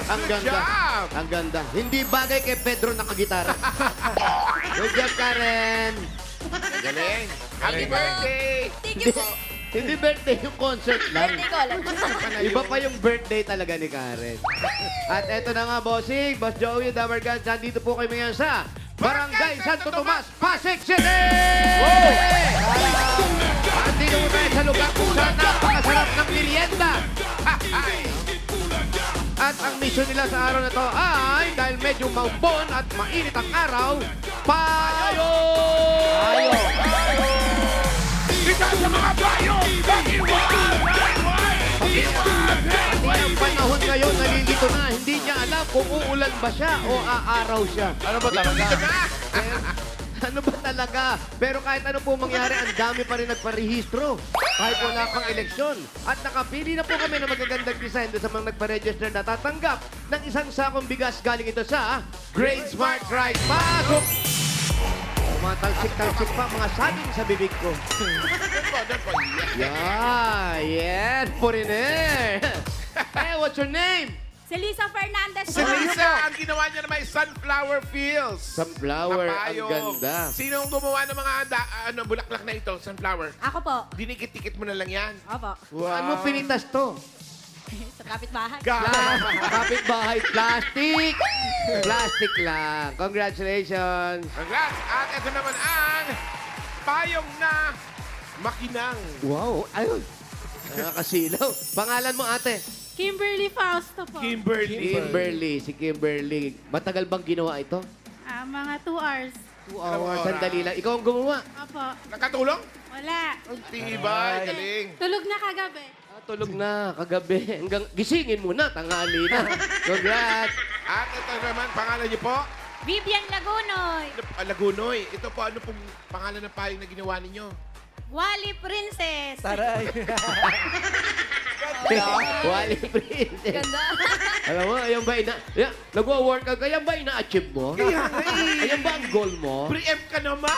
Ang ganda. job! Ang ganda. Hindi bagay kay Pedro nakagitara. Good job, Karen. Galing. Happy birthday! Thank you po. Hindi birthday, yung concert lang. Birthday ko alam. Iba pa yung birthday talaga ni Karen. At eto na nga, bossing. Boss Joey, Damer Guns, nandito po kayo ngayon sa Barangay Santo Tomas, Pasig City! Andito po tayo sa lugar kung saan napakasarap ng merienda. At ang mission nila sa araw na to ay, dahil medyo maubon at mainit ang araw, payo! Isa sa mga bayo! Pati ang panahon ngayon, nalilito na. Hindi niya alam kung uulan ba siya o aaraw siya. Ano ba talaga? Ano ba talaga? Pero kahit ano po mangyari, ang dami pa rin nagparehistro. Kahit wala pang eleksyon. At nakapili na po kami ng magagandang design doon sa mga nagpa-register na tatanggap ng isang sakong bigas galing ito sa Great Smart Rice. Pasok! Mga talsik-talsik pa, mga saging sa bibig ko. Yeah, yes, foreigner. Hey, what's your name? Si Lisa Fernandez Si po. Lisa, ang ginawa niya naman ay sunflower fields. Sunflower, ang Napayong. ganda. Sino ang gumawa ng mga bulaklak na ito, sunflower? Ako po. Dinikit-tikit mo na lang yan. Opo. Ano pinitas to? Sa kapitbahay. Kapit-bahay, plastic. Plastic lang. Congratulations. Congrats! At ito naman ang payong na makinang. Wow, ayun. Nakakasilaw. Pangalan mo, ate? Kimberly Fausto po. Kimberly. Si Kimberly. Matagal bang ginawa ito? Mga 2 hours. 2 hours. Sandali lang. Ikaw ang gumawa. Opo. Nakatulong? Wala. Ang tibay, galing. Tulog na kagabi. Tulog na, kagabi. Hanggang gisingin mo na, tanghali na. Congrats. At ito naman, pangalan niyo po? Vivian Lagunoy. Lagunoy. Ito po, ano pong pangalan ng payong na ginawa ninyo? Wally Princess. Taray. Wally Princess. Ganda. Alam mo, ayan ba nagwa-workout ka, ayan ba ina-achieve mo? Ayan ba ang goal mo? Pre-empt ka naman!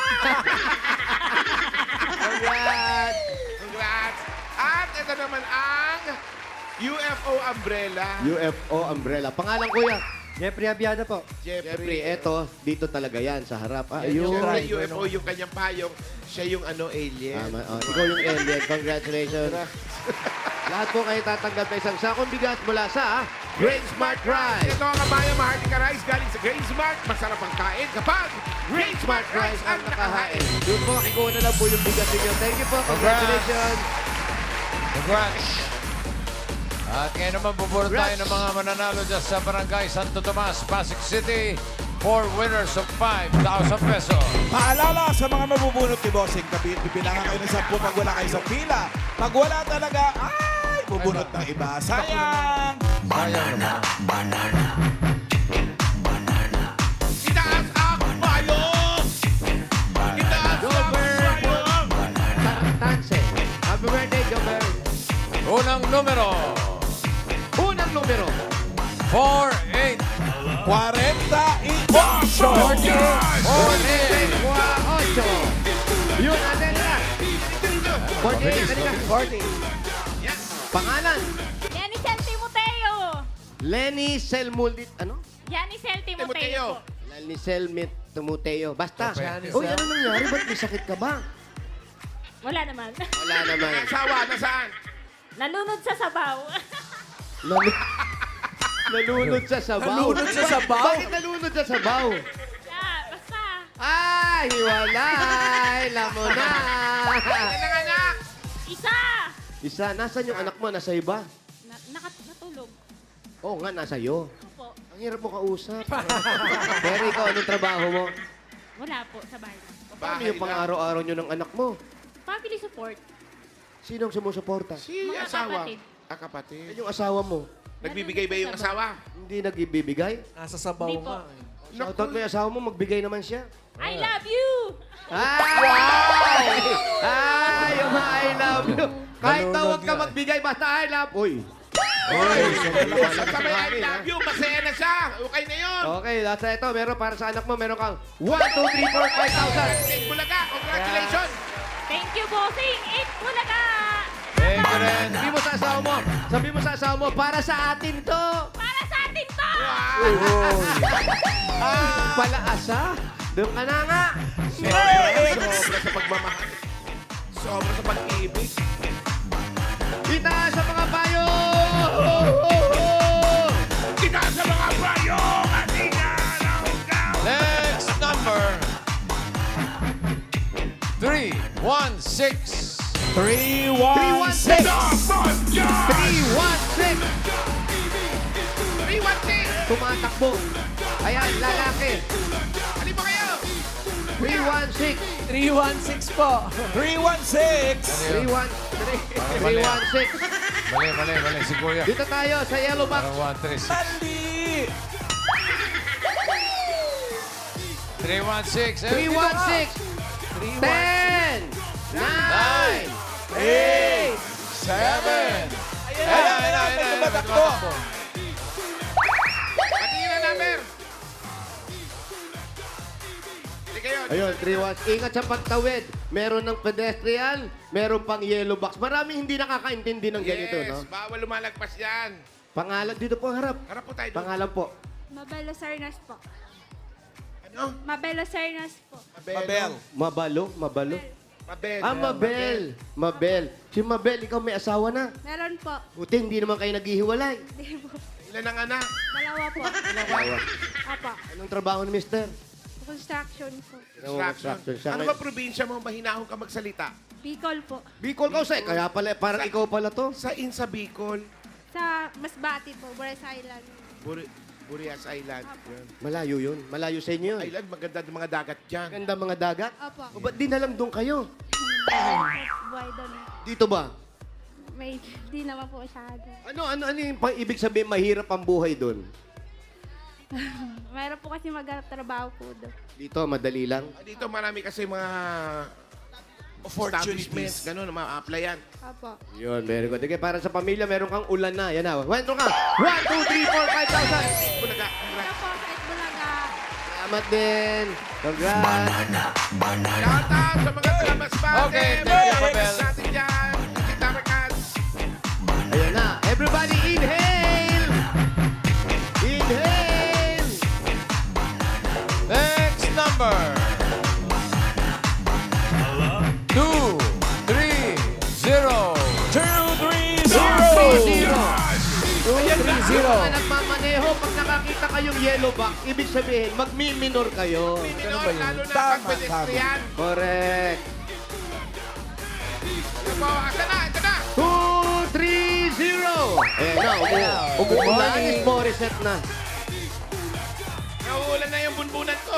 Congrats. Congrats! At ito naman ang UFO umbrella. UFO umbrella. Pangalan kuya? Jeffrey Abiada po. Jeffrey, eto, dito talaga yan, sa harap. Yung Ayun. UFO, yung kanyang payong, siya yung alien. Tama, ikaw yung alien. Congratulations. Lahat po kayo tatanggap na isang sakong bigas mula sa Great Smart Rice. Ito ang kabayan, Maharlika Rice galing sa Great Smart. Masarap ang kain kapag Great Smart Rice ang nakahain. Doon po, makikuha na lang po yung bigas ninyo. Thank you po. Congratulations. Congrats. At ngayon naman bubulot tayo ng mga mananalo dyan sa Barangay Santo Tomas, Pasig City. 4 winners of 5,000 pesos. Paalala sa mga mabubunot ni Bossing, bibilangan kayo ng 10 pag wala kayo sa pila. Pag wala talaga, ay, bubunot ng iba. Sayang! Itaas ang payong! Itaas Go, ang Bird! payong! Tanse. Happy birthday, Jobber. Unang numero, Unang numero. 48. 48! 48. Yun, natin na. 48. Kanina. 40. Pangalan? Yanisel Timoteo. Lenny Selmuldit. Ano? Yanisel Timoteo. Timoteo po. Lenny Selmit Tumuteo. Basta. Okay. Uy, ano nangyari? Ba't may sakit ka ba? Wala naman. Wala naman. Asawa, nasaan? Nalunod sa sabaw. Nalunod sa sabaw. Nalunod sa sabaw? Bakit nalunod sa sabaw? Basta. Ay, hiwalay. Alam mo na. Ilan ang anak? Isa. Isa, nasan yung anak mo? Nasa iba? Natulog. Oo nga, nasa iyo. Opo. Ang hirap mo kausap. Pero ikaw, anong trabaho mo? Wala po sa bahay. Paano Bahay yung lang. pang-araw-araw nyo ng anak mo? Family support. Sinong sumusuporta? Si Mga asawa. kapatid. Kapatid. Yan yung asawa mo. Nagbibigay ba yung asawa? Hindi nag-ibibigay? Nasa sabaw Hindi po. nga. Shoutout mo yung asawa mo, magbigay naman siya. I love you. Ay! Ay, yung I love you. Kahit Nalunod tawag ka nga. magbigay, basta I love. Uy. Sabay, I love you. Masaya na siya. Okay na yun. Okay, nasa ito. Meron para sa anak mo, meron kang 1, 2, 3, 4, 5,000. Thank Bulaga. Congratulations. Thank you, bossing. 8 Bulaga. Thank you rin. Sabi mo sa asawa mo, para sa atin to. Para sa atin to. Palaasa. Doon ka na nga. Sobra sa pagmamahal. Sobra sa pag-ibig. Itaas sa mga payo! Kita sa mga bayo! Katinga ng ikaw! Next number. 316. 316. 316! 316! Tumatakbo. Ayan, lalaki. Alin mo kayo? 316. 316 po. 316. 316. Mali si Kuya. Dito tayo sa yellow box. Parang 136. Mali. 316. 316. 10. 9. 8. 7. Ayan. Tumatakbo. Patingin na number! Hindi kayo. Ayun, 316. Ingat sa pagtawid. Meron ng pedestrian, meron pang yellow box. Maraming hindi nakakaintindi ng ganito, no? Yes, bawal lumalagpas yan. Pangalan dito po harap. Harap po tayo doon. Pangalan po. Mabelo Sarnas po. Ano? Mabelo Sarnas po. Mabel. Mabalo? Mabalo? Mabel. Ah, Mabel. Mabel. Si Mabel, ikaw may asawa na. Meron po. Buti, hindi naman kayo naghihiwalay. Hindi po. Ilan ang anak? Dalawa po. Asawa. Apa. Anong trabaho ni mister? Construction po. Construction. Siya Ano ngayon. ba probinsya mo? Mahinahon ka magsalita. Bicol po. Bicol ka, Usay. Kaya pala, parang ikaw pala to. Sa Insa Bicol, Sa Masbate po, Bures Island. Burias Island. Yun. Malayo yun. Malayo sa inyo yun. Island, maganda ng mga dagat dyan. Ganda mga dagat. Apa. O ba't di na lang doon kayo? Buhay doon. Dito ba? May, di naman po masyado. Ano yung ibig sabihin mahirap ang buhay doon? Mayroon po kasi magtrabaho po doon. Dito, madali lang. Dito marami kasi mga Opportunities. establishments, ganun, ma-applyan. Apa. Yun, very good. Okay, para sa pamilya, meron kang ulan na. Yan na. Wento ka. 1, 2, 3, 4, 5,000. Bulaga, Ito po, sa Itbulaga. Salamat din. Congrats. shout out sa mga taga-Masbate. Okay, mga thank you, kapatid Mabel. natin dyan. Kitarakas. Ayan na. Everybody inhale. Inhale. Next number. 230. 230. 230. Mga nagmamaneho, pag nakakita kayong yellow box, ibig sabihin, magmi-minor kayo. Minor, lalo na Tama, pag pedestrian. Correct. Ano po? Asa na? Ito na. 230. Ayan na. Umuulan is Morissette na. Nauulan na yung bunbunan ko.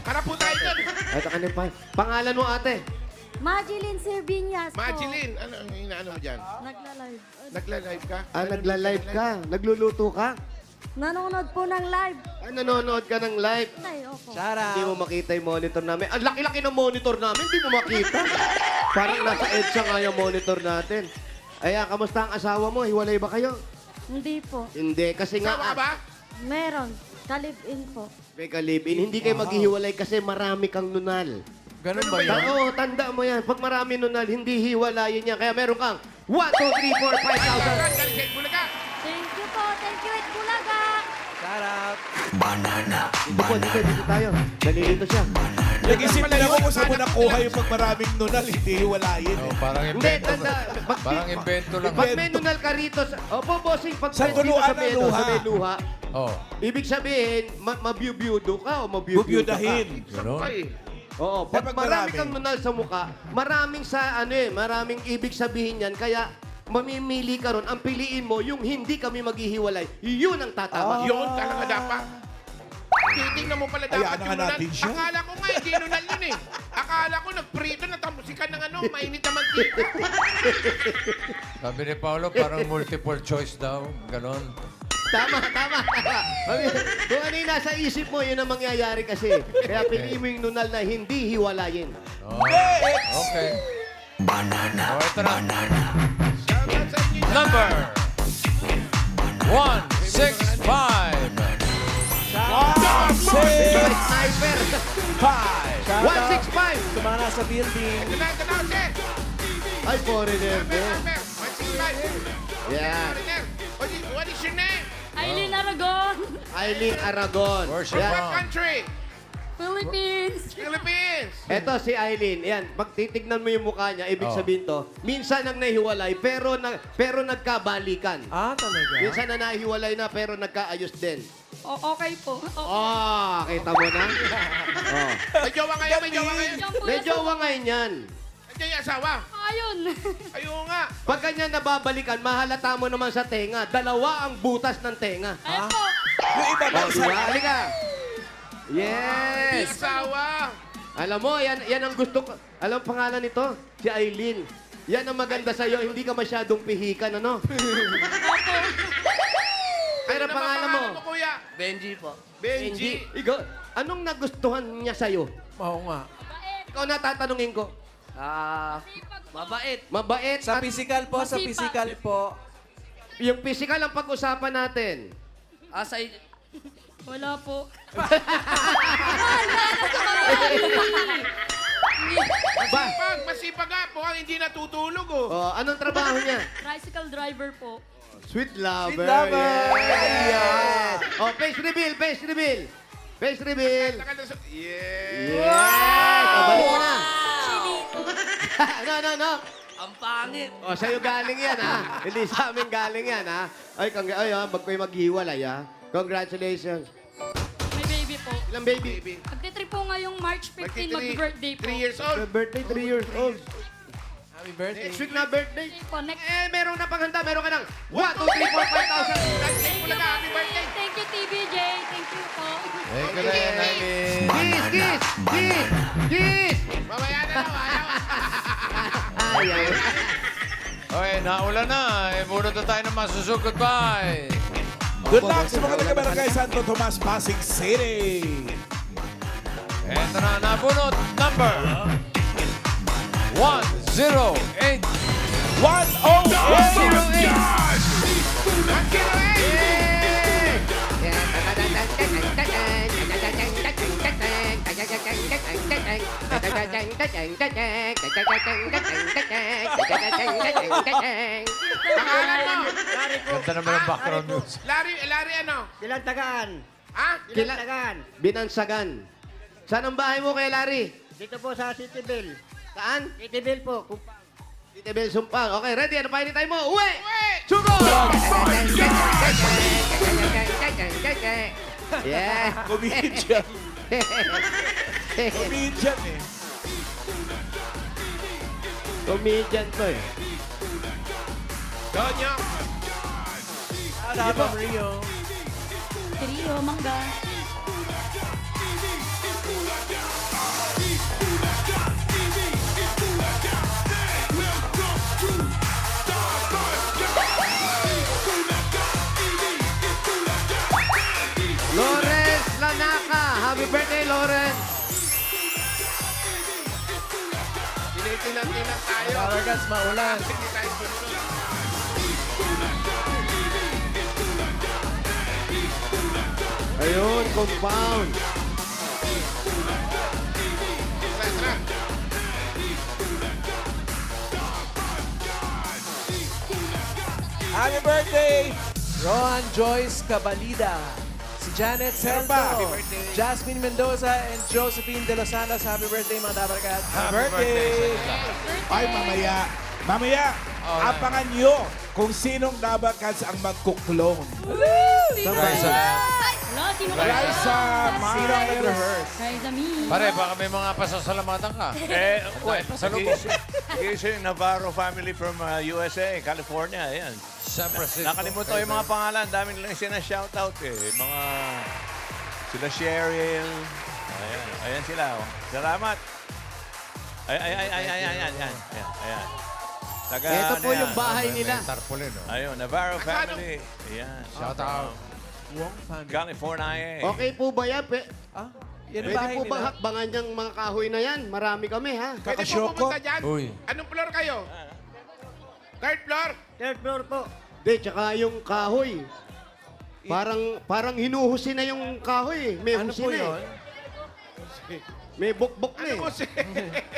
Harap po tayo doon. Ito ka pa. Pangalan mo, ate? Majeline Serviñas po. Majeline, ano ang inaano mo dyan? Nagla-live. Nagla-live ka? Nagla-live ka. Nagluluto ka. Nanonood po ng live. Nanonood ka ng live. Ay, opo. Hindi mo makita yung monitor namin. Ang laki-laki ng monitor namin, hindi mo makita. Parang nasa EDSA nga yung monitor natin. Ayan, kamusta ang asawa mo? Hiwalay ba kayo? Hindi po. Hindi, kasi nga... Sama ka ba? Meron. Kalib-in po. May kalibin. Hindi kayo maghihiwalay kasi marami kang nunal. Ganun ba yun? Oo, tanda mo yan. Pag marami nunal, hindi hiwalayin niya. Kaya meron kang 1, 2, 3, 4, 5,000. Galing sa Bulaga. Thank you po. Thank you, Itbulaga. Shout out. Dito po, dito tayo. Nalilito siya. Nag-isip din ako kung saan mo nakuha yung pag maraming nunal, hindi hiwalayin. Oh, parang Hindi, invento. tanda. Parang invento lang. Pag may nunal ka rito, opo, bossing, pag Sa dito tuluan sa may, ng luha. sa may luha, Oh. ibig sabihin, mabiubyudo ka o mabiubyudo ka. Bubyudahin. Ganun. Ay, Oo, pag Kapag marami marami. kang nunal sa muka, maraming ibig sabihin yan. Kaya mamimili ka ron, ang piliin mo, yung hindi kami maghihiwalay, yun ang tatama. yun talaga dapat. Titingnan mo pala dapat Hayaan na nga nunal. natin siya. Akala ko nga, hindi nunal yun eh. Akala ko nagprito na tamusikan ng mainit na mantika. Sabi ni Paolo, parang multiple choice daw. Ganon. Tama. Kung ano yung nasa isip mo, yun ang mangyayari kasi. Kaya piliin mo yung nunal na hindi hiwalayin. Oh. Okay. Oh, ito na. Shout out sa inyo. Number 165. Sniper! 5. 165! Sa mga nasa building. Ito na, Jose. Ay, foreigner. Number, 165. Yeah. Foreigner. What is your name? Ay, Aileen Aragon. Aileen Aragon. Where's she Yan. What from? country? Philippines. Philippines. Eto si Aileen. Yan, pag titignan mo yung mukha niya, ibig Oh. sabihin to, minsan ang nahiwalay pero nagkabalikan. Talaga? Minsan na nahiwalay na pero nagkaayos din. Okay po. Oh, kita mo na? Oh. May jowa ngayon, may jowa ngayon. May jowa ngayon yan. Nandiyan yung asawa. Ayun. Ayun nga. Pag ganyan nababalikan, mahalata mo naman sa tenga. Dalawa ang butas ng tenga. Ayun po. Yung iba ba Oh, isa? diba? Halika. Yung Yes! asawa. Alam mo, yan ang gusto ko. Alam ang pangalan nito? Si Aileen. Yan ang maganda sa'yo. Hindi ka masyadong pihikan, ano? Pero Ano pangalan mo? kuya? Benji po. Benji. Ikaw, anong nagustuhan niya sa'yo? Oo nga. Ikaw na tatanungin ko. Mabait. Mabait Sa at physical po, sa Masipag. physical po. yung physical ang pag-usapan natin. Wala po. Masipag nga po, hindi natutulog oh. Oh, anong trabaho niya? Tricycle driver po. Sweet lover. Sweet lover. Yes. Oh, face reveal, face reveal. Face reveal. Yeah. Yes. Oh, balik mo na. No. Ang pangit. Oh, sa'yo galing yan, ha? Hindi sa amin galing yan, ha? Ay, wag kayo maghiwalay, ha? Congratulations. May baby po. Ilang baby? Magti-trip po ngayong March 15, mag-birthday po. 3 years old. Birthday, 3 years old. Happy birthday. Next week na birthday. Po, next. Meron na panghanda. Meron ka ng 1, 2, 3, 4, 5,000. Thank you, Happy birthday. Thank you, TBJ. Thank you po. Thank you din, Aileen. Kiss! Mamaya na lang, ayaw. Ayaw. Okay, naulan na. Bunot na tayo ng masusugod. Bye! Good luck sa mga taga-Barangay Santo Tomas, Pasig City. Ito na, nabunot. Number 108. Pangalan mo. Ganda naman ang background music. Larry ano? Kilantagan. Ha? Kilantagan. Binansagan. Saan ang bahay mo kay Larry? Dito po sa Cityville. Saan? Cityville po. Tita Bel Sumpang. Okay, ready? Ano pa hinintay mo? Uwi! Uwi! Sugo! Yeah. Comedian. Comedian eh. Comedian to eh. Donyo. Shout out, Rio. Trio, mangga. Lawrence Lanaka. Happy birthday, Lawrence. Tinitinang tayo. Barangay, maulan. Hindi tayo sumunod. Ayun, compound. Tara. Happy birthday! Rohan Joyce Cabalida. Si Janet Celto. Happy Jasmine Mendoza and Josephine De Los Santos. Happy birthday, mga Dabarkat. Happy birthday! Ay, mamaya, abangan nyo kung sinong Dabakats ang magkuklone. Raisa. Wala, sino ka? Raisa Sino ang Myers. nag-rehearse? Raisa me. Pare, baka may mga pasasalamatan ka. Pasalubong. Here's yung Navarro family from USA, California. Ayan. San Francisco. Nakalimutan ko yung mga pangalan. Dami nilang sina-shoutout eh. Mga sila Cheryl. Ayan sila. Oh. Salamat. Ayan. Taga, Ito po ano yung yan? bahay May nila. tarpaulin, oh. Ayun, Navarro family. Ayan. Shout out. Wong family. California. Okay po ba yan? Yan ang Pwede bahay po bang nila. hakbangan niyang mga kahoy na yan? Marami kami, ha? Pwede po Kakasyoko. pumunta dyan. Uy. Anong floor kayo? Third floor? Third floor po. Hindi, tsaka yung kahoy. Parang hinuhusin na yung kahoy. May Ano husin po na yun? May bukbok na Ano eh. mo si...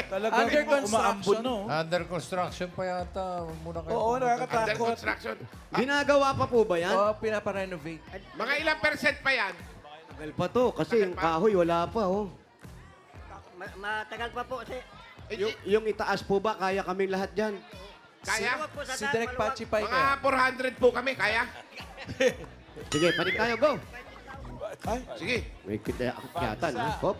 Talagang Under umaambon, construction. no? Under construction pa yata. Huwag muna kayo. Oo, Under nakakatakot. construction. Ginagawa pa po ba yan? Oo, pinaparenovate. Mga ilang percent pa yan? Tagal pa to, kasi yung kahoy wala pa, oh. Matagal pa po. Yung itaas po ba, kaya kaming lahat dyan? Kaya? Po sa Si Direk Pachi Pai Mga kaya. 400 po kami, kaya? Sige, panig tayo, go! Sige. May akyatan, ha? Hop,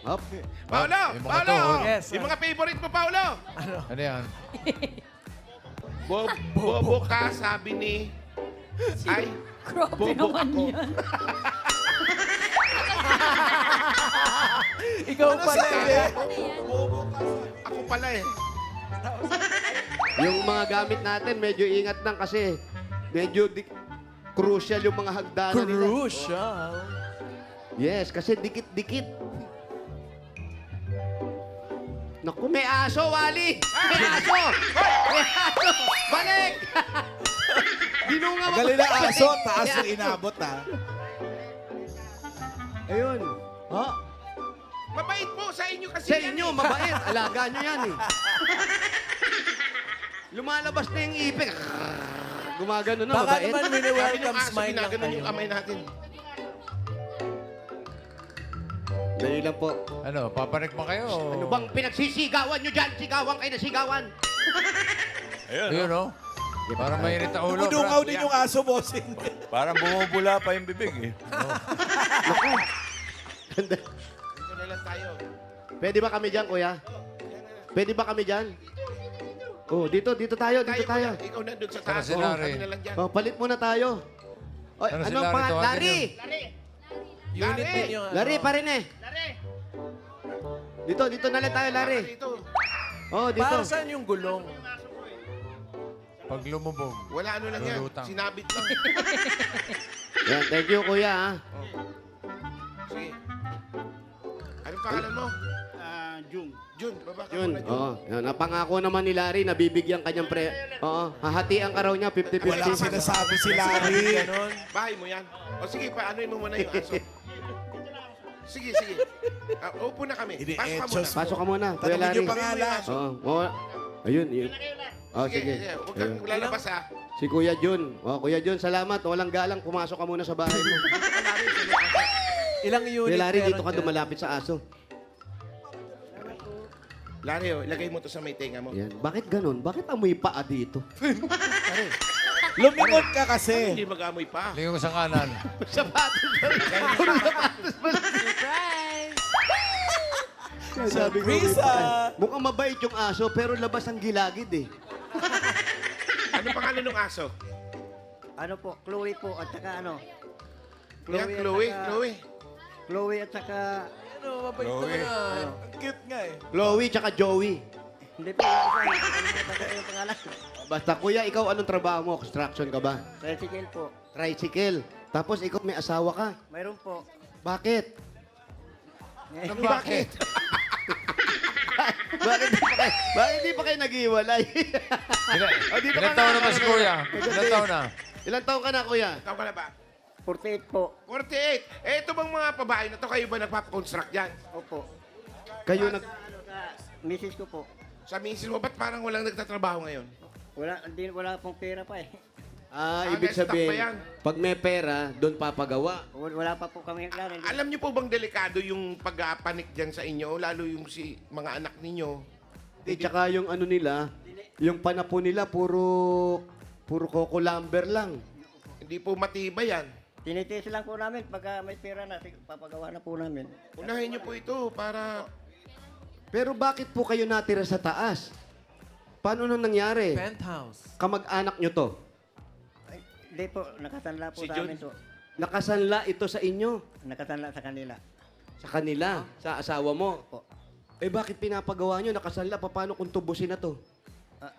hop. Paulo! yung mga Paulo! tuhod. Yes, Yung mga favorite mo, Paulo! Ano yan? Bobo ka, sabi ni... Ay, Grabe bobo naman ako. yan. Ikaw pala eh. Ako pala eh. Yung mga gamit natin, medyo ingat lang kasi medyo crucial yung mga hagdanan nila. Crucial. Yes, kasi dikit-dikit. Naku, may aso, Wally! May aso! May aso! Balik! Dinunga mo. Galing na aso, taas yung inabot, ha? Ayun. Ha? Mabait po sa inyo kasi Sa yan inyo, eh. mabait. Alaga nyo yan eh. Lumalabas na yung ipin. Gumagano na, Baka mabait. naman Sabi nung wini-welcome aso, smile lang ginaganon kayo. yung kamay natin. Dali lang po. Ano, papanik mo kayo? Ano bang pinagsisigawan nyo dyan? Sigawan kayo na sigawan. Yun, no? Para mainit ang ulo. Udungaw Brad. din yung aso, bossing. Parang bumubula pa yung bibig eh. Dito na lang tayo. Pwede ba kami dyan, kuya? Pwede ba kami dyan? Oh, dito tayo, dito tayo. kuya. Ikaw na doon sa Sana taas. si Larry. Kami na lang dyan. Oh, palit muna tayo. Oy, Ano si ano Larry? pa? Tawagin Larry! Unit din yung ano. Larry pa rin eh. Dito na lang tayo, Larry. Dito. Oh, dito. Para saan yung gulong? Pag lumubog. Wala ano lang yan. Lulutang. Sinabit lang. Yan, thank you, kuya. Ha? Sige. Anong pangalan mo? Jung. Jun. Baba ka Yun, muna, Jun. oo. Yan, napangako naman ni Larry na bibigyan kanyang Oo, hahatian ka raw niya, 50-50. Walang sinasabi si Larry. Ganon. Bahay mo yan. O sige, paanoin mo muna yung aso. Sige. Upo na kami. Hindi, Pasok ka Etsos. muna. Pasok ka muna, kuya Tanongin Larry. yung pangalan. Oo. Ayun, yun. Oh, Sige. sige. Huwag kang lalabas ha. Si Kuya Jun. Oh, Kuya Jun, salamat. Walang galang, pumasok ka muna sa bahay mo. Ilang unit Kuya Larry, meron dito ka dyan? dumalapit sa aso. Larry, ilagay mo to sa may tenga mo. Yan. Bakit ganun? Bakit amoy paa dito? Lumingon ka kasi. Hindi mag-amoy pa. Lingon sa kanan. Sapatos pa rin. Puro sapatos pa rin. Surprise! Sabi ko, Risa! mukhang mabait yung aso, pero labas ang gilagid eh. Ano pangalan ng aso? Ano po, Chloe po, at saka ano? Yan, at Chloe. saka- Chloe. Chloe at saka... Ano, mabait naman ah. Ang cute nga eh. Chloe tsaka Joey. Hindi po, yung pangalan. Basta kuya, ikaw anong trabaho mo? Construction ka ba? Tricycle po. Tricycle. Tapos ikaw may asawa ka. Mayroon po. Bakit? Bakit? Bakit di pa kayo nag-iwalay? dito ka Ilan taon na, na ba si Kuya? Ilan taon na? Ilang taon ka na, kuya? Ikaw ka na ba? 48 po. 48. Eh, ito bang mga babae na to, kayo ba nagpapakonstruct yan? Opo. Kayo nag... Ano sa misis ko po. Sa misis mo, ba't parang walang nagtatrabaho ngayon? Wala pong pera pa eh. ibig na-stock ba yan? sabihin, pag may pera, doon papagawa. Wala pa po kami klaro. Alam niyo po bang delikado yung pag-panik dyan sa inyo, lalo yung mga anak ninyo? At saka yung ano nila, yung panapo nila, puro coco lumber lang. Hindi po matibay yan. Tinitiis lang po namin pagka may pera na, papagawa na po namin. Unahin niyo po ito para... Pero bakit po kayo natira sa taas? Paano nung nangyari? Penthouse. Kamag-anak nyo to? Ay, hindi po, nakasanla po Si sa Jun? amin to. Nakasanla ito sa inyo? Nakasanla sa kanila. Sa kanila? Sa asawa mo? Po. Eh bakit pinapagawa nyo? Nakasanla, paano kung tubusin na to? Ah,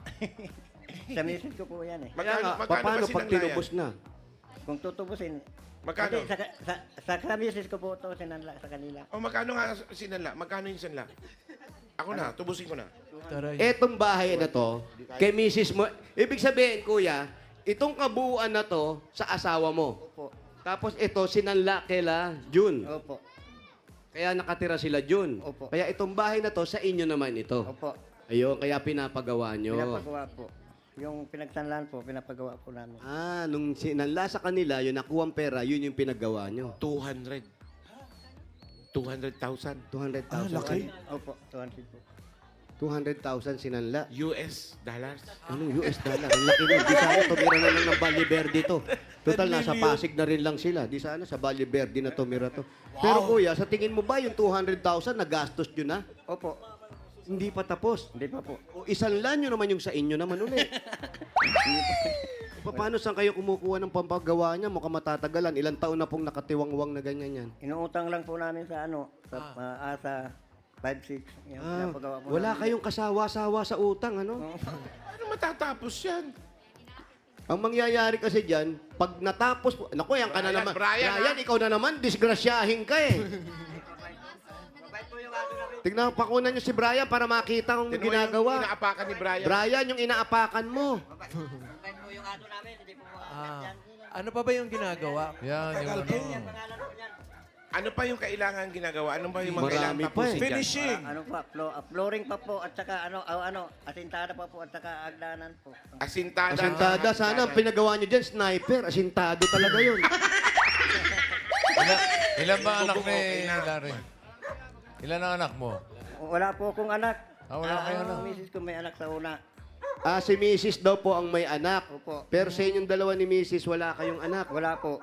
sa misis ko po yan eh. Kaya nga, Magkano paano ba pag sinangla tinubos na? Kung tutubusin. Magkano? Hindi, sa misis ko po ito, sinanla sa kanila. O magkano nga sinanla? Magkano yung sinanla? Ako na, tubusin ko na. Taray. Etong bahay na to, kay misis mo, ibig sabihin, kuya, itong kabuuan na to sa asawa mo. Opo. Tapos ito, sinanla kila June. Opo. Kaya nakatira sila dun. Opo. Kaya itong bahay na to, sa inyo naman ito. Opo. Ayun, kaya pinapagawa nyo. Pinapagawa po. Yung pinagsanlaan po, pinapagawa po namin. Ah, nung sinanla sa kanila, yung nakuwang pera, yun yung pinagawa nyo. 200. 200,000 200,000. laki. Opo, 200 po. 200,000 sinanla. US dollars. Anong US dollar? Ang laki nun. Di sana tumira na lang ng Valle Verde to. Total, nasa Pasig na rin lang sila. Di sana sa Valle Verde na tumira to. Pero kuya, sa tingin mo ba yung 200,000 nagastos nyo na? Opo. Hindi pa tapos. Hindi pa po. O isanlan nyo naman yung sa inyo naman ulit. Paano saan kayo kumukuha ng pampagawa niya? Mukhang matatagalan. Ilang taon na pong nakatiwang-wang na ganyan yan. Inuutang lang po namin sa sa Asa 5-6. Yung Ah, pinapagawa po wala namin. kayong kasawa-sawa sa utang, ano? Ano matatapos yan? Ang mangyayari kasi dyan, pag natapos, naku, yan ka na Brian, naman. Brian, ikaw na naman, disgrasyahin ka eh. Tignan, pakunan niyo si Brian para makita kung Tingnan mo yung ginagawa. inaapakan ni Brian. Brian, yung inaapakan mo. Ano pa ba yung ginagawa? Yan, yung ano. Ano pa yung kailangan ginagawa? Ano ba yung mga Marami kailangan pa eh. tapusin dyan? Finishing. Ano pa, flooring pa po at saka asintada pa po at saka agdanan po. Asintada. Asintada, sana ang pinagawa niyo dyan, sniper. Asintado talaga yun. Ilan ba anak ni Larry? Ilan ang anak mo? Wala po akong anak. Wala kayo anak. Ang misis ko may anak sa una. Ah, si Mrs. daw po ang may anak. Opo. Pero sa inyong dalawa ni Mrs., wala kayong anak. Wala po.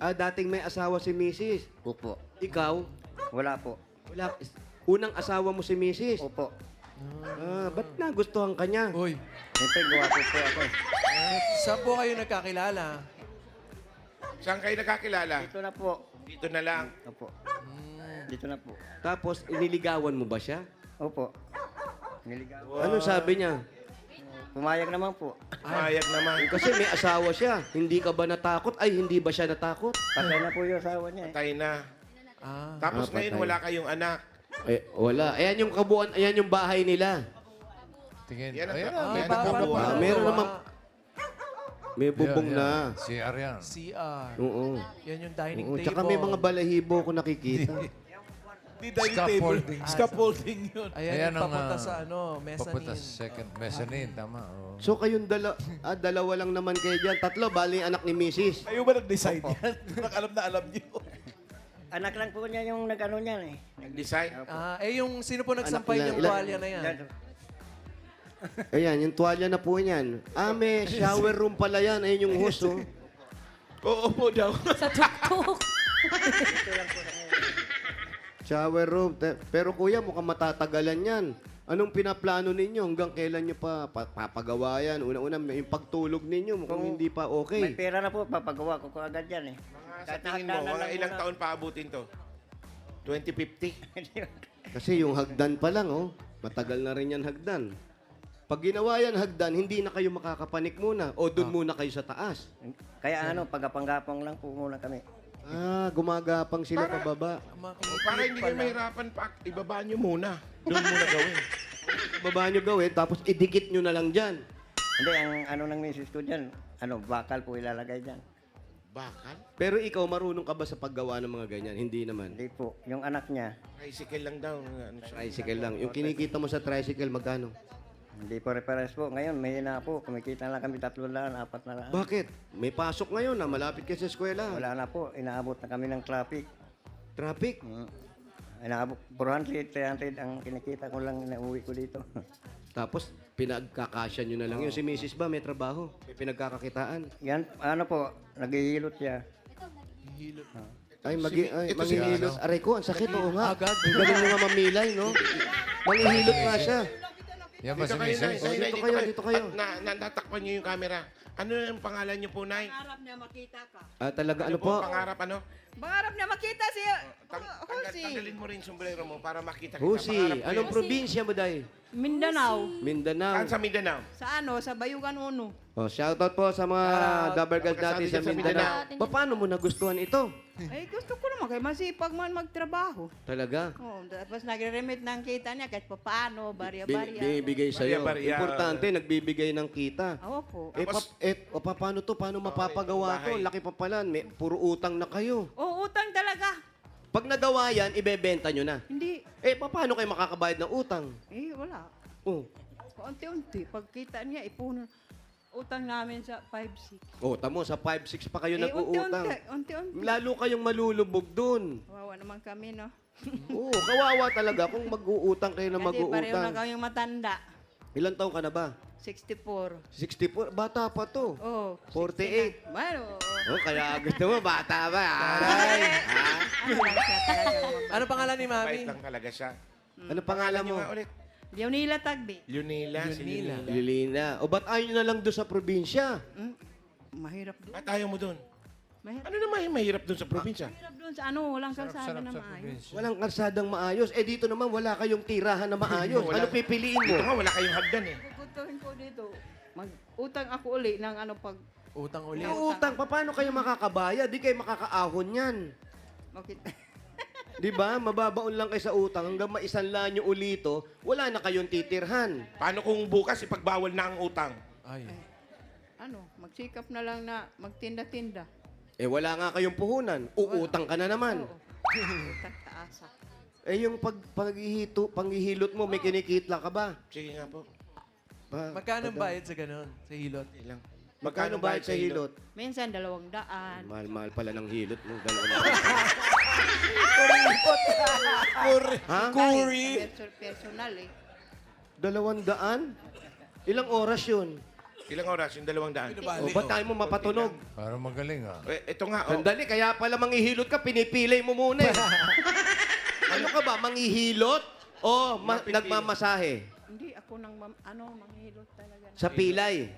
Ah, dating may asawa si Mrs. Opo. Ikaw, Wala po. wala. Unang asawa mo si Mrs. Opo. Ah, ba't nagustuhan ka niya? Uy, Siyempre, gawa po ako. saan po kayo nagkakilala? Saan kayo nakakilala? Dito na po. Dito na lang. Opo. Dito na po. Tapos, iniligawan mo ba siya? Opo. Niligaw. Anong sabi niya? Pumayag naman po. Mayag naman. Kasi may asawa siya. Hindi ka ba natakot? Ay, hindi ba siya natakot? Patay na po yung asawa niya eh. Patay na. Ah, Tapos Ah, ngayon patay. wala kayong anak. Eh, wala. Ayan yung kabuuan, ayan yung bahay nila. Tingin. Yan ang- Ayan, ah, Yan para ang po kabuuan. Ah, ano, meron naman. May bubong Yan, yan. na. Si Arian. CR. Oo. Yan yung dining Oo. table. Tsaka may mga balahibo ko nakikita. Di dining Scaffolding. table. Scaffolding yun. Ayan, Ayan yung ang, papunta ah, sa mezzanine. Papunta sa second mezzanine, tama. Oh. So kayong dalawa lang naman kayo dyan. Tatlo, bali yung anak ni Mrs. Kayo ba nag-decide yan? Alam na alam niyo. Anak lang po niya yung nag-ano niyan eh. Nag-design. Yung sino po nagsampay Anak yung nila- tuwalya na yan? Ayan, yung tuwalya na po yan. Ah, may shower room pala yan. Ayun yung host, oh. Oo po daw. Sa tuktok. Shower room. Pero kuya, mukhang matatagalan yan. Anong pinaplano ninyo? Hanggang kailan nyo pa papagawa yan? Una-una, yung pagtulog ninyo, mukhang hindi pa May okay. pera na po, papagawa ko agad yan eh. Sa Kahit tingin mo, hagdanan mga lang ilang muna. taon pa abutin to? 2050? Kasi yung hagdan pa lang, oh. Matagal na rin yan hagdan. Pag ginawa yan hagdan, hindi na kayo makakapanik muna. O doon muna kayo sa taas. Kaya pagapang-gapang lang po muna kami. Ah, gumagapang sila pababa. Para hindi kayo mahirapan pa, ibaba nyo muna. Doon muna gawin. Baba nyo gawin, tapos idikit nyo na lang dyan. Hindi, ang ng misis ko dyan, bakal po ilalagay dyan. Bakal? Pero ikaw, marunong ka ba sa paggawa ng mga ganyan? Hindi naman. Hindi po, yung anak niya, Tricycle lang daw. Ano siya? Tricycle lang. Yung kinikita mo sa tricycle, magkano? hindi po repares po. Ngayon, may na po, kumikita na lang kami 300, 400. Bakit? May pasok ngayon na malapit ka sa eskwela. Wala na po, inaabot na kami ng traffic. Traffic. Inaabot, 400, 300 ang kinikita ko lang na uwi ko dito. Tapos, pinagkakasya nyo na lang yun. Si Mrs. ba, may trabaho? May pinagkakakitaan? Yan, po, naghihilot siya. Ay, Ito si manghihilot. Aray ko, ang sakit. Oo nga. Agad. Ang galing mo nga mamilay, no? Manghihilot nga siya. Yan ba si Dito kayo, Nay. Mrs.? Oh, dito kayo, dito kayo. At natakpan nyo yung camera. Ano yung pangalan nyo po, Nay? Pangarap niya makita ka. Ah, talaga, ano po? Pangarap ano? Pangarap niya makita si Jose. Tanggalin mo rin yung sombrero mo para makita kita. Husi, Pangarap mo anong yun. probinsya mo, Day? Mindanao. Mindanao. Saan sa Mindanao? Sa sa Bayugan Uno. Oh, shoutout po sa mga Dabargas natin sa Kasama dyan sa Mindanao. Paano mo nagustuhan ito? Ay, gusto ko naman kay masipag man magtrabaho. Talaga? Oh, tapos nagre-remit ng kita niya kahit paano, barya-barya. Binibigay sa'yo. Barya-barya. Importante, nagbibigay ng kita. Oo po. Paano to? Paano mapapagawa to? bahay. Laki pa pala. Puro utang na kayo. Oh, utang talaga. Pag nagawa yan, ibebenta nyo na. Hindi. Eh, paano kayo makakabayad ng utang? Eh, wala. Oh. Unti-unti. Pagkita niya, ipuno. Utang namin sa 5-6. Oh, tamo, sa 5-6 pa kayo Eh, nag-uutang. unti-unti. Lalo kayong malulubog dun. Wawa naman kami, no? Oo, kawawa talaga kung mag-uutang kayo na Kasi pareho na mag-uutang. kaming matanda. Ilan taong ka na ba? 64. 64? Bata pa to. Oh, 48. 60 na. Bueno, Oh, kaya gusto mo, bata ba? Ay. ano lang siya talaga. Ano pangalan ni Mami? Bait lang talaga siya. Ano pangalan mo? Nga ulit. Leonila Tagbi. Lunila. Si Lunila. Lunila. Lilina. O ba't ayaw nyo na lang doon sa probinsya? Mahirap doon. At ayaw mo doon. Mahirap. Ano naman yung mahirap doon sa probinsya? Mahirap doon sa ano, walang kalsada Sarap na sa maayos. probinsya. Walang kalsadang maayos. Eh dito naman wala kayong tirahan na maayos. Wala. Ano pipiliin mo? Dito nga, wala kayong hagdan eh. Gugustuhin ko dito. Mag-utang ako uli ng ano pag Utang ulit. Yung utang, paano kayo makakabayad? Di kayo makakaahon yan. makita. Di ba? Mababaon lang kayo sa utang hanggang maisanlaan nyo ulito, wala na kayong titirhan. Paano kung bukas ipagbawal na ang utang? Ay. Ano, magsikap na lang na magtinda-tinda. Eh wala nga kayong puhunan, uutang ka na naman. Oo. Utang taasa. Eh yung panghihilot mo, may kinikitla ka ba? Sige nga po. Magkano ang bayad sa ganun? Sa hilot? Sige lang. Magkano bayad sa hilot? Minsan 200. Mahal-mahal pala ng hilot mo. Ha? Curry. Personal eh. 200? Ilang oras yun? Ilang oras? Yung 200? O ba't tayo mo mapatunog? Parang magaling ah. Eh, ito nga, oh. Sandali, kaya pala manghihilot ka, pinipilay mo muna eh. Ano ka ba, manghihilot? O nagmamasahe? Hindi ako nang manghilot talaga. Sa pilay?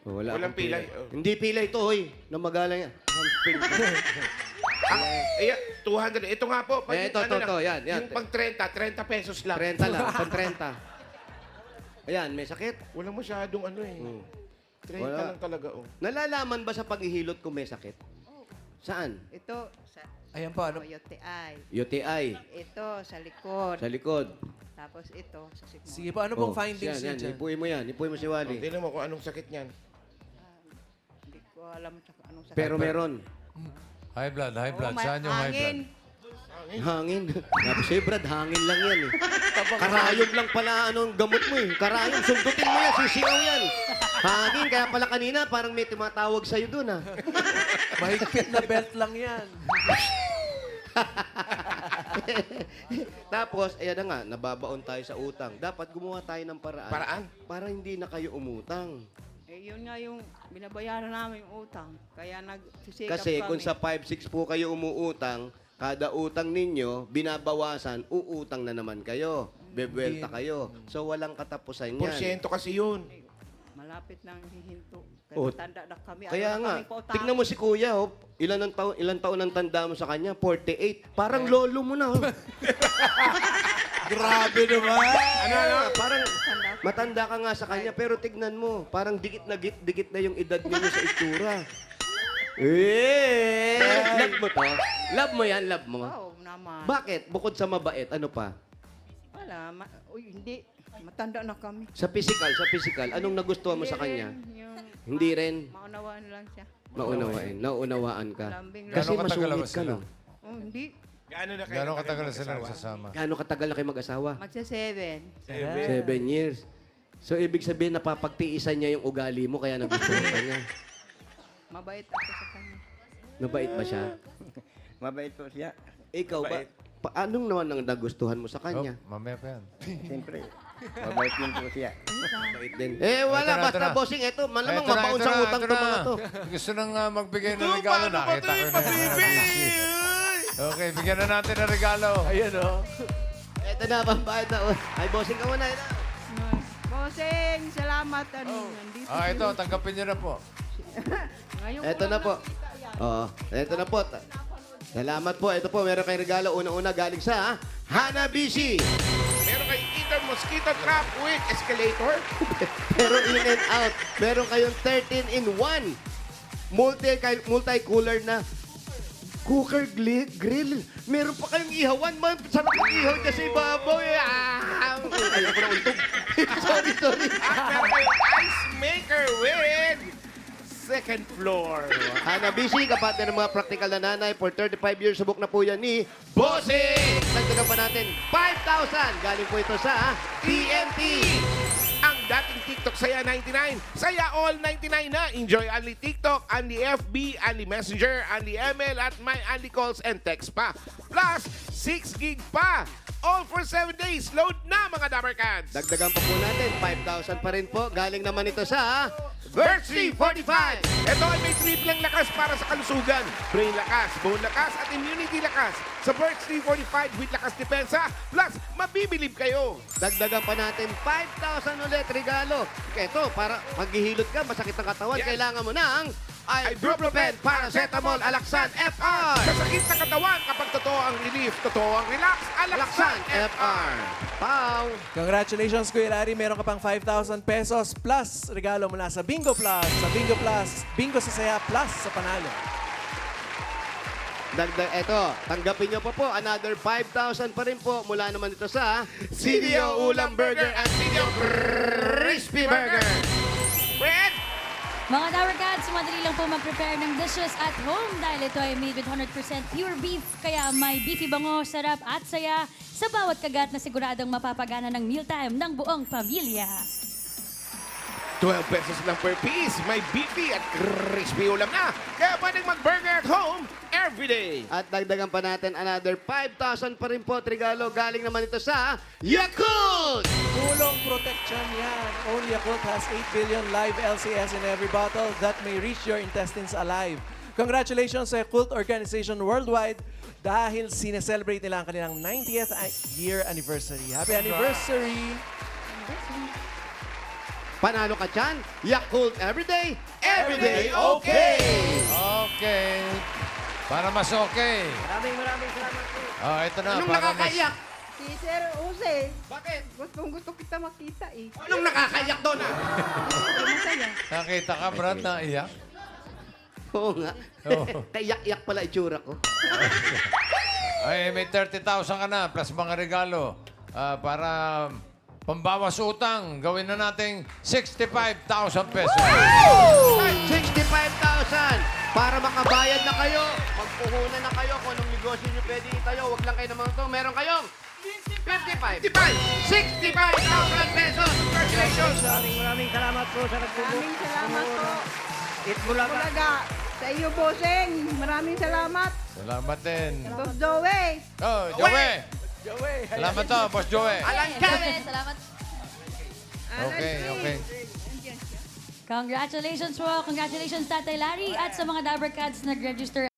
Oh, wala Walang akong pilay. Oh. Hindi pilay to, hoy. Namagalang yan. Eh, 200. Ito nga po. pag Eh, yung ito, lang, yan. Yung pang 30 pesos lang. 30 lang, pang 30. Ayan, may sakit. Walang masyadong ano eh. 30 Wala. lang talaga, oh. Nalalaman ba sa paghihilot kung may sakit? Saan? Ito sa Ayan pa, ano? UTI. UTI. Ito sa likod. Sa likod. Tapos ito sa sigmund. Sige po, ano pong Oh, findings yan, niyo dyan? Ipuin mo yan. Ipuin mo si Oh, Wally. tingnan mo kung anong sakit niyan. Hindi ko alam sa anong sakit. Pero meron. High blood, high blood. may Saan yung high blood? hangin. Hangin. Sabi Brad, hangin lang yan eh. Karayom lang pala anong gamot mo eh. Karayom, sundutin mo yan, sisigaw yan. Hangin, kaya pala kanina parang may tumatawag sa'yo dun ah. Mahigpit na belt lang yan. Tapos, ayan na nga, nababaon tayo sa utang. Dapat gumawa tayo ng paraan. Paraan? Para hindi na kayo umutang. Eh, yun nga yung binabayaran namin yung utang. Kaya nagsisikap Kasi kami. kung sa 5-6 po kayo umuutang, kada utang ninyo, binabawasan, uutang na naman kayo. Bebelta kayo. So, walang katapusan yan. Porsyento kasi yun. Malapit nang hihinto. Kaya Oh, tanda na kami. Kaya Ayaw na nga, kaming pautang. tignan mo si Kuya, oh, ilan taon ang tanda mo sa kanya? 48. Parang lolo mo na, oh. Grabe naman. Ano? Parang matanda ka nga sa kanya, pero tignan mo, parang dikit na yung edad niyo sa itsura. Eh! Love mo to? Love mo yan, love mo. Oo naman. Bakit? Bukod sa mabait, ano pa? Wala. Uy, hindi. Matanda na kami. Sa physical, anong nagustuhan mo sa kanya? Hindi rin. Maunawaan lang siya. Naunawaan ka. Lambing Kasi Gano'ng katagal masungit ba ka, sila? no? Oh, hindi. Gaano na kayo? Gano'ng katagal na sila nagsasama? Gano'ng katagal na kayo mag-asawa? Magsa-7. 7 years. So, ibig sabihin, napapagtiisan niya yung ugali mo, kaya nagustuhan ka niya. Mabait ako sa kanya. Mabait ba siya? Mabait po siya. Ikaw ba? Anong naman ang nagustuhan mo sa Oh, kanya? mamaya pa yan. Siyempre. Mabait din po siya. Mabait din. Eh, wala. Ito na, Basta, ito na. bossing, eto. Malamang Ito na, mabaon ito sa na, utang ito to na. mga to. Gusto nang magbigay ng regalo. Nakita ko na. Okay, bigyan na natin ng regalo. Ayan, oh. Eto na, pambayad na. Ay, bossing ka muna. Ito. Bossing, salamat. Nandito Ito, tanggapin niyo na po. Ngayon Eto ko na lang po. nakita yan. Oo, eto na po. Salamat po. Ito po, meron kayong regalo. Una-una galing sa Hanabishi. Meron kayong Eater Mosquito Trap with Escalator. Pero in and out. Meron kayong 13-in-1. Multi-cooler na cooker grill. Meron pa kayong ihawan. Sarap ang ihaw niya sa ibabaw. Ayaw ko na untog. sorry. At meron kayong Ice Maker with second floor. Hanabishi, kapatid ng mga practical na nanay, for 35 years subok na po yan ni Bossing! Dagdagan pa natin 5,000. Galing po ito sa TNT. Ang dating TikTok Saya 99, Saya All 99 na. Enjoy only TikTok, only FB, only Messenger, only ML, at may only calls and text pa. Plus, 6 gig pa. All for 7 days. Load na, mga Dabarkads. Dagdagan pa po natin 5,000 pa rin po. Galing naman ito sa Virtue 45. Ito ay may triplang lakas para sa kalusugan. Brain lakas, bone lakas, at immunity lakas. Sa Birch 345 with lakas depensa, plus mabibilib kayo. Dagdagan pa natin 5,000 ulit regalo. Ito, para maghihilot ka, masakit ang katawan, Yes. kailangan mo ng Ibuprofen, Paracetamol, Alaxan, FR. Sa sakit na katawan, kapag totoo ang relief, totoo ang relax, Alaxan, Alaxan FR. Pow! Congratulations, Kuya Larry. Meron ka pang 5,000 pesos plus regalo mula sa Bingo Plus. Sa Bingo Plus, Bingo sa Saya plus sa panalo. Eto, tanggapin nyo pa po, another 5,000 pa rin po mula naman ito sa CDO Ulam Burger at CDO Crispy Burger. Fred! Mga Tower Cats, madali lang po mag-prepare ng dishes at home dahil ito ay made with 100% pure beef. Kaya may beefy bango, sarap at saya sa bawat kagat na siguradong mapapagana ng mealtime ng buong pamilya. 12 pesos lang per piece. May beefy at crispy ulam na. Kaya pwedeng mag-burger at home every day. At dagdagan pa natin another 5,000 pa rin po at regalo. Galing naman ito sa Yakult! Tulong protection yan. Only Yakult has 8 billion live LCS in every bottle that may reach your intestines alive. Congratulations sa Yakult Organization Worldwide dahil sineselebrate nila ang kanilang 90th year anniversary. Happy anniversary! Panalo ka dyan, Yakult everyday, everyday okay! Okay. Para mas okay. Maraming salamat po. Oh, ito na. Anong para mas... nakakaiyak? Si Sir Jose, Bakit? gusto kita makita eh. Anong nakakaiyak doon ah? Masaya. Nakita ka, Brad, na iyak? Oo nga. Oo. Kaiyak-iyak pala itsura ko. Ay, may 30,000 ka na plus mga regalo. Para pambawas utang, gawin na nating 65,000 pesos. Ay, 65,000! Para makabayad na kayo, magpuhunan na kayo kung anong negosyo nyo pwede itayo. Huwag lang kayo naman ito. Meron kayong 55! 65,000 pesos! Congratulations! Maraming salamat po sa nagtulong. Maraming salamat po. It Bulaga. Bulaga, sa iyo, Boseng. Maraming salamat. Salamat din. Boss Joey. Oh, Joey! Joey! Salamat to, Boss Joey. Alan Kami! Salamat. Okay, okay. Congratulations po. Congratulations, Tatay Larry. At sa mga Dabber Cats nag-register